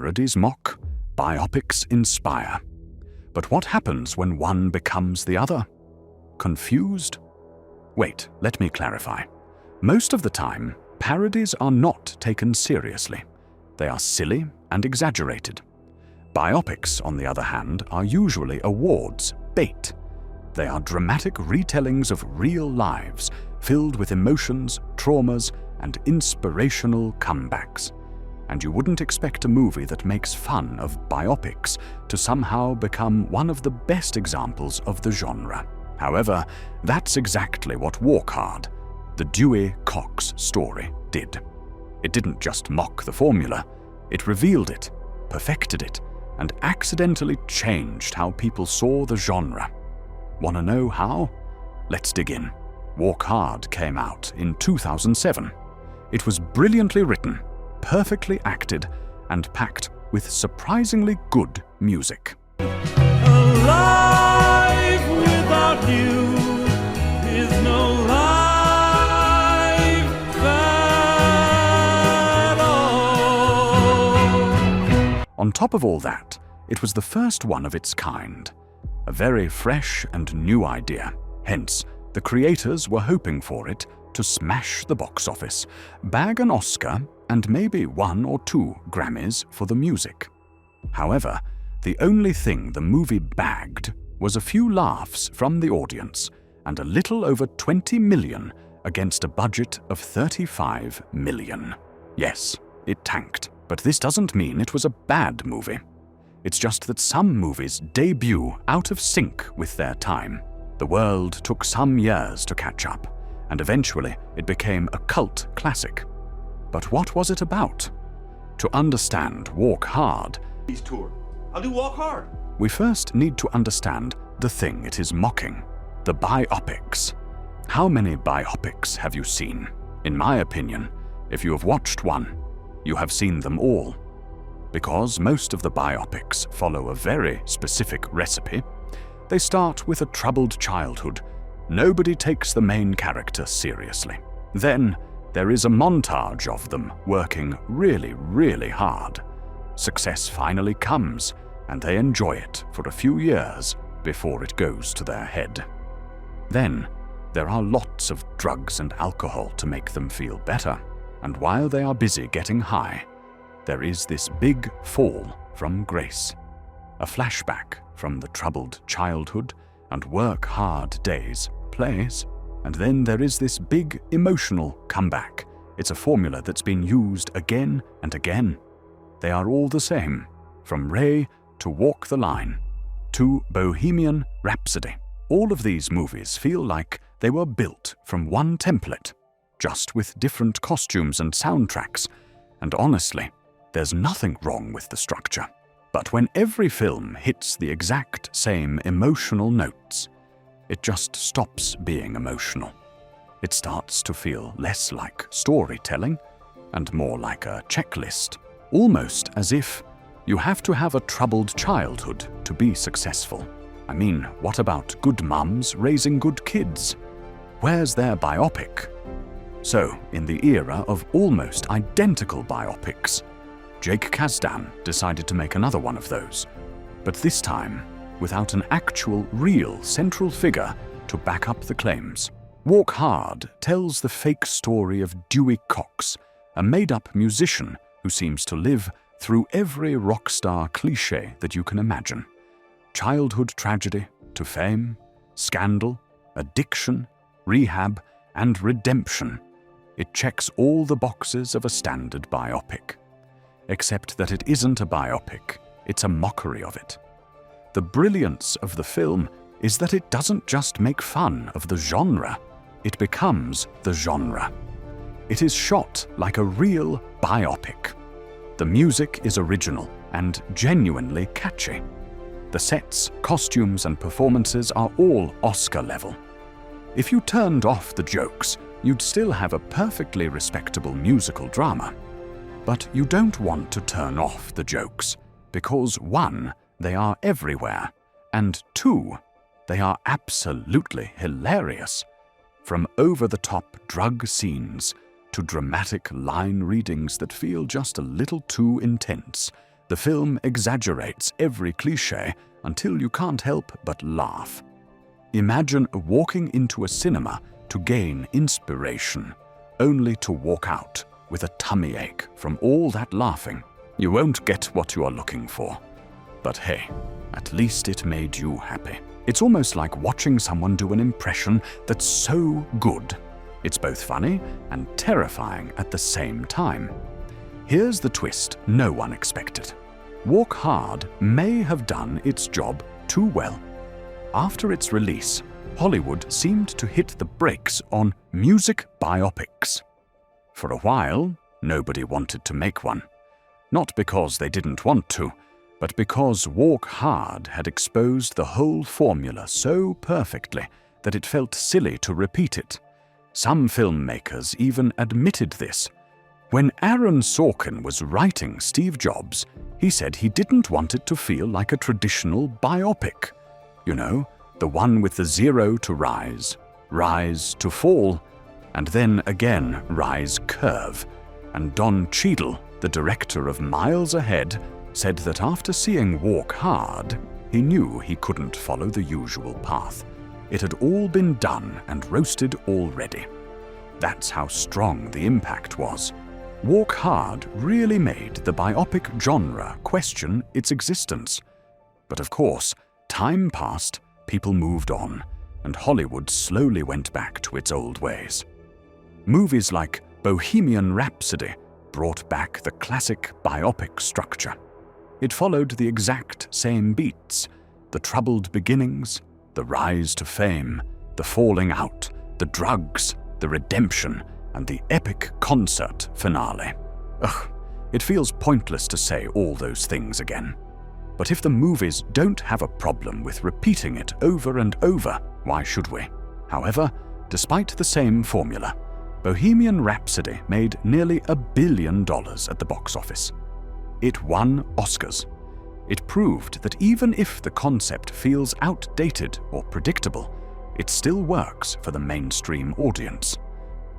Parodies mock, biopics inspire. But what happens when one becomes the other? Confused? Wait, let me clarify. Most of the time, parodies are not taken seriously. They are silly and exaggerated. Biopics, on the other hand, are usually awards bait. They are dramatic retellings of real lives, filled with emotions, traumas, and inspirational comebacks. And you wouldn't expect a movie that makes fun of biopics to somehow become one of the best examples of the genre. However, that's exactly what Walk Hard, the Dewey Cox Story, did. It didn't just mock the formula, it revealed it, perfected it, and accidentally changed how people saw the genre. Want to know how? Let's dig in. Walk Hard came out in 2007. It was brilliantly written, perfectly acted, and packed with surprisingly good music. A life without you is no life at all. On top of all that, it was the first one of its kind. A very fresh and new idea. Hence, the creators were hoping for it to smash the box office, bag an Oscar, and maybe 1 or 2 Grammys for the music. However, the only thing the movie bagged was a few laughs from the audience and a little over 20 million against a budget of 35 million. Yes, it tanked, but this doesn't mean it was a bad movie. It's just that some movies debut out of sync with their time. The world took some years to catch up, and eventually it became a cult classic. But what was it about? To understand Walk Hard, Tour. I'll do Walk Hard. we first need to understand the thing it is mocking, the biopics. How many biopics have you seen? In my opinion, if you have watched one, you have seen them all. Because most of the biopics follow a very specific recipe. They start with a troubled childhood. Nobody takes the main character seriously. Then there is a montage of them working really, really hard. Success finally comes, and they enjoy it for a few years before it goes to their head. Then there are lots of drugs and alcohol to make them feel better, and while they are busy getting high, there is this big fall from grace. A flashback from the troubled childhood and work-hard days plays, and then there is this big emotional comeback. It's a formula that's been used again and again. They are all the same, from Ray to Walk the Line to Bohemian Rhapsody. All of these movies feel like they were built from one template, just with different costumes and soundtracks, and honestly, there's nothing wrong with the structure. But when every film hits the exact same emotional notes, it just stops being emotional. It starts to feel less like storytelling and more like a checklist, almost as if you have to have a troubled childhood to be successful. I mean, what about good mums raising good kids? Where's their biopic? So, in the era of almost identical biopics, Jake Kasdan decided to make another one of those, but this time without an actual, real central figure to back up the claims. Walk Hard tells the fake story of Dewey Cox, a made-up musician who seems to live through every rock star cliché that you can imagine. Childhood tragedy to fame, scandal, addiction, rehab, and redemption. It checks all the boxes of a standard biopic. Except that it isn't a biopic, it's a mockery of it. The brilliance of the film is that it doesn't just make fun of the genre, it becomes the genre. It is shot like a real biopic. The music is original and genuinely catchy. The sets, costumes, and performances are all Oscar level. If you turned off the jokes, you'd still have a perfectly respectable musical drama. But you don't want to turn off the jokes, because 1, they are everywhere, and 2, they are absolutely hilarious. From over-the-top drug scenes to dramatic line readings that feel just a little too intense, The film exaggerates every cliché until you can't help but laugh. Imagine walking into a cinema to gain inspiration, only to walk out with a tummy ache from all that laughing. You won't get what you are looking for. But hey, at least it made you happy. It's almost like watching someone do an impression that's so good. It's both funny and terrifying at the same time. Here's the twist no one expected. Walk Hard may have done its job too well. After its release, Hollywood seemed to hit the brakes on music biopics. For a while, nobody wanted to make one. Not because they didn't want to, but because Walk Hard had exposed the whole formula so perfectly that it felt silly to repeat it. Some filmmakers even admitted this. When Aaron Sorkin was writing Steve Jobs, he said he didn't want it to feel like a traditional biopic. You know, the one with the zero to rise, rise to fall, and then again rise curve. And Don Cheadle, the director of Miles Ahead, said that after seeing Walk Hard, he knew he couldn't follow the usual path. It had all been done and roasted already. That's how strong the impact was. Walk Hard really made the biopic genre question its existence. But of course, time passed, people moved on, and Hollywood slowly went back to its old ways. Movies like Bohemian Rhapsody brought back the classic biopic structure. It followed the exact same beats: the troubled beginnings, the rise to fame, the falling out, the drugs, the redemption, and the epic concert finale. Ugh, it feels pointless to say all those things again. But if the movies don't have a problem with repeating it over and over, why should we? However, despite the same formula, Bohemian Rhapsody made nearly $1 billion at the box office. It won Oscars. It proved that even if the concept feels outdated or predictable, it still works for the mainstream audience.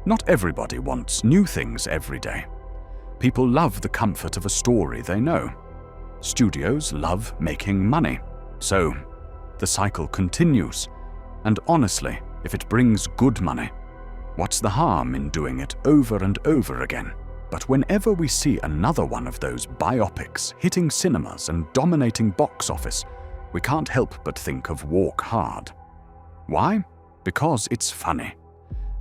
Not everybody wants new things every day. People love the comfort of a story they know. Studios love making money. So, the cycle continues. And honestly, if it brings good money, what's the harm in doing it over and over again? But whenever we see another one of those biopics hitting cinemas and dominating box office, we can't help but think of Walk Hard. Why? Because it's funny.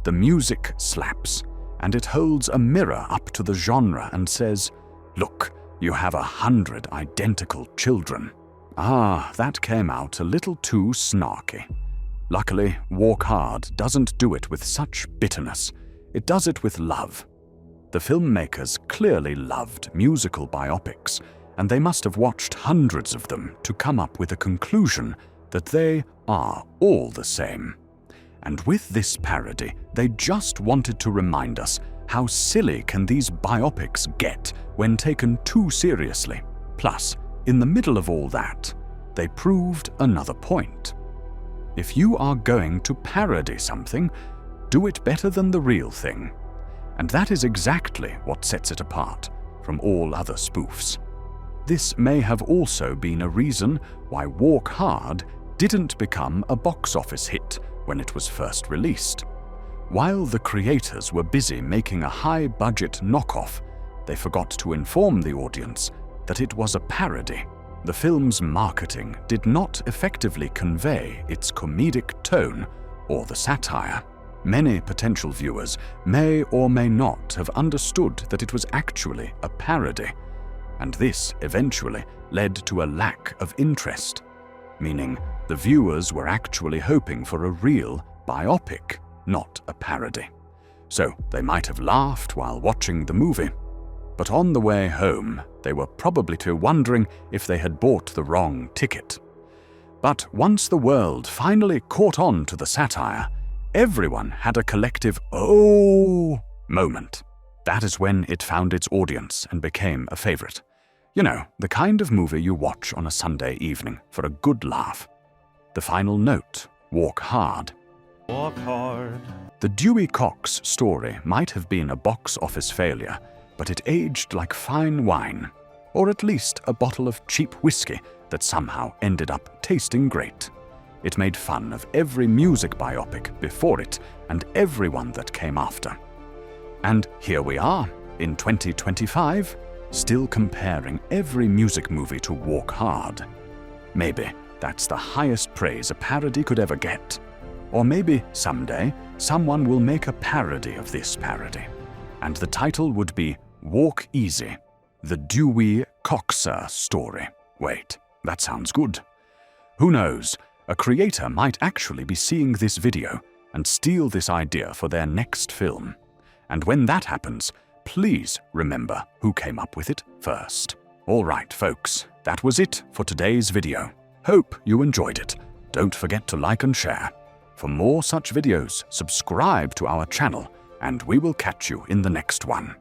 The music slaps, and it holds a mirror up to the genre and says, "Look, you have 100 identical children." Ah, that came out a little too snarky. Luckily, Walk Hard doesn't do it with such bitterness. It does it with love. The filmmakers clearly loved musical biopics, and they must have watched hundreds of them to come up with a conclusion that they are all the same. And with this parody, they just wanted to remind us how silly can these biopics get when taken too seriously. Plus, in the middle of all that, they proved another point. If you are going to parody something, do it better than the real thing. And that is exactly what sets it apart from all other spoofs. This may have also been a reason why Walk Hard didn't become a box office hit when it was first released. While the creators were busy making a high-budget knockoff, they forgot to inform the audience that it was a parody. The film's marketing did not effectively convey its comedic tone or the satire. Many potential viewers may or may not have understood that it was actually a parody, and this eventually led to a lack of interest, meaning the viewers were actually hoping for a real biopic, not a parody. So they might have laughed while watching the movie, but on the way home, they were probably wondering if they had bought the wrong ticket. But once the world finally caught on to the satire, everyone had a collective "oh" moment. That is when it found its audience and became a favorite. You know, the kind of movie you watch on a Sunday evening for a good laugh. The final note: Walk Hard. Walk hard. The Dewey Cox Story might have been a box office failure, but it aged like fine wine. or at least a bottle of cheap whiskey that somehow ended up tasting great. It made fun of every music biopic before it and everyone that came after. And here we are, in 2025, still comparing every music movie to Walk Hard. Maybe that's the highest praise a parody could ever get. Or maybe someday someone will make a parody of this parody. And the title would be Walk Easy, the Dewey Cox Story. Wait, that sounds good. Who knows, a creator might actually be seeing this video and steal this idea for their next film. And when that happens, please remember who came up with it first. All right, folks, that was it for today's video. Hope you enjoyed it. Don't forget to like and share. For more such videos, subscribe to our channel, and we will catch you in the next one.